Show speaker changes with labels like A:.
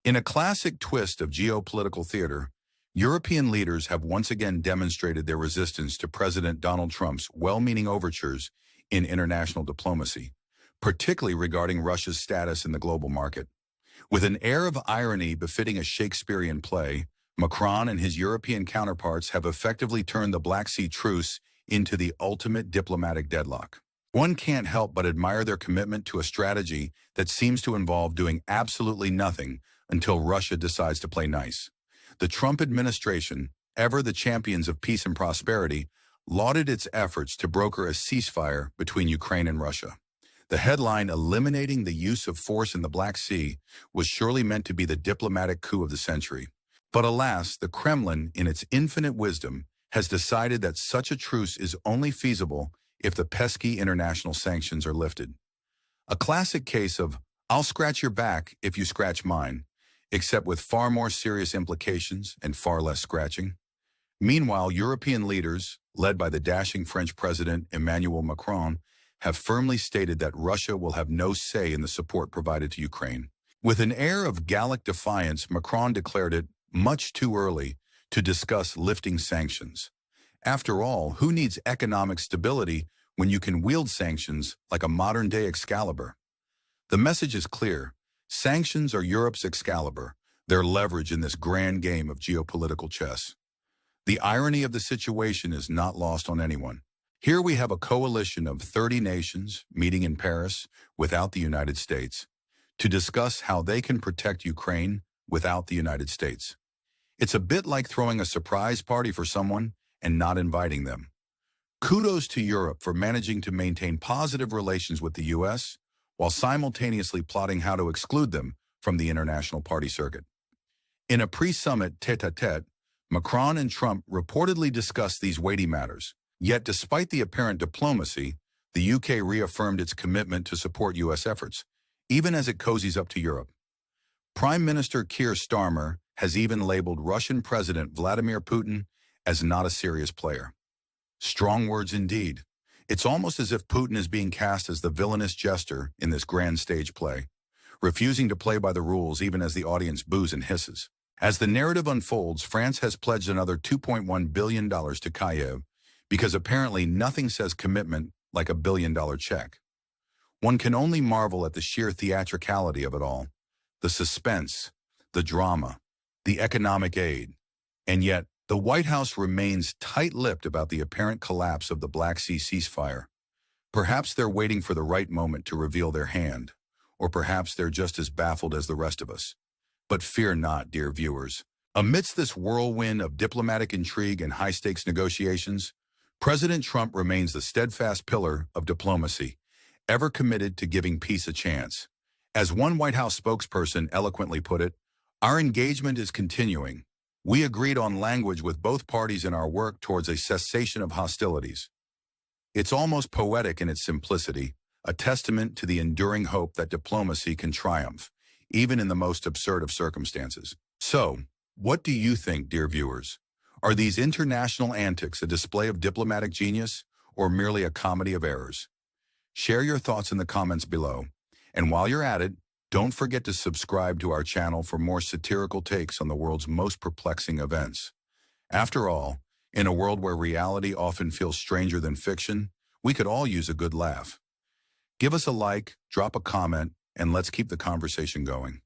A: In a classic twist of geopolitical theater, European leaders have once again demonstrated their resistance to President Donald Trump's well-meaning overtures in international diplomacy, particularly regarding Russia's status in the global market. With an air of irony befitting a Shakespearean play, Macron and his European counterparts have effectively turned the Black Sea truce into the ultimate diplomatic deadlock. One can't help but admire their commitment to a strategy that seems to involve doing absolutely nothing until Russia decides to play nice. The Trump administration, ever the champions of peace and prosperity, lauded its efforts to broker a ceasefire between Ukraine and Russia. The headline, "Eliminating the Use of Force in the Black Sea," was surely meant to be the diplomatic coup of the century. But alas, the Kremlin, in its infinite wisdom, has decided that such a truce is only feasible if the pesky international sanctions are lifted. A classic case of, "I'll scratch your back if you scratch mine," except with far more serious implications and far less scratching. Meanwhile, European leaders, led by the dashing French President Emmanuel Macron, have firmly stated that Russia will have no say in the support provided to Ukraine. With an air of Gallic defiance, Macron declared it much too early to discuss lifting sanctions. After all, who needs economic stability when you can wield sanctions like a modern-day Excalibur? The message is clear. Sanctions are Europe's Excalibur, their leverage in this grand game of geopolitical chess. The irony of the situation is not lost on anyone. Here we have a coalition of 30 nations meeting in Paris without the United States to discuss how they can protect Ukraine without the United States. It's a bit like throwing a surprise party for someone and not inviting them. Kudos to Europe for managing to maintain positive relations with the U.S. while simultaneously plotting how to exclude them from the international party circuit. In a pre-summit tête-à-tête, Macron and Trump reportedly discussed these weighty matters. Yet despite the apparent diplomacy, the UK reaffirmed its commitment to support U.S. efforts, even as it cozies up to Europe. Prime Minister Keir Starmer has even labeled Russian President Vladimir Putin as not a serious player. Strong words indeed. It's almost as if Putin is being cast as the villainous jester in this grand stage play, refusing to play by the rules even as the audience boos and hisses. As the narrative unfolds, France has pledged another $2.1 billion to Kyiv, because apparently nothing says commitment like a billion-dollar check. One can only marvel at the sheer theatricality of it all, the suspense, the drama, the economic aid, and yet the White House remains tight-lipped about the apparent collapse of the Black Sea ceasefire. Perhaps they're waiting for the right moment to reveal their hand, or perhaps they're just as baffled as the rest of us. But fear not, dear viewers. Amidst this whirlwind of diplomatic intrigue and high-stakes negotiations, President Trump remains the steadfast pillar of diplomacy, ever committed to giving peace a chance. As one White House spokesperson eloquently put it, "Our engagement is continuing. We agreed on language with both parties in our work towards a cessation of hostilities." It's almost poetic in its simplicity, a testament to the enduring hope that diplomacy can triumph, even in the most absurd of circumstances. So, what do you think, dear viewers? Are these international antics a display of diplomatic genius or merely a comedy of errors? Share your thoughts in the comments below. And while you're at it, don't forget to subscribe to our channel for more satirical takes on the world's most perplexing events. After all, in a world where reality often feels stranger than fiction, we could all use a good laugh. Give us a like, drop a comment, and let's keep the conversation going.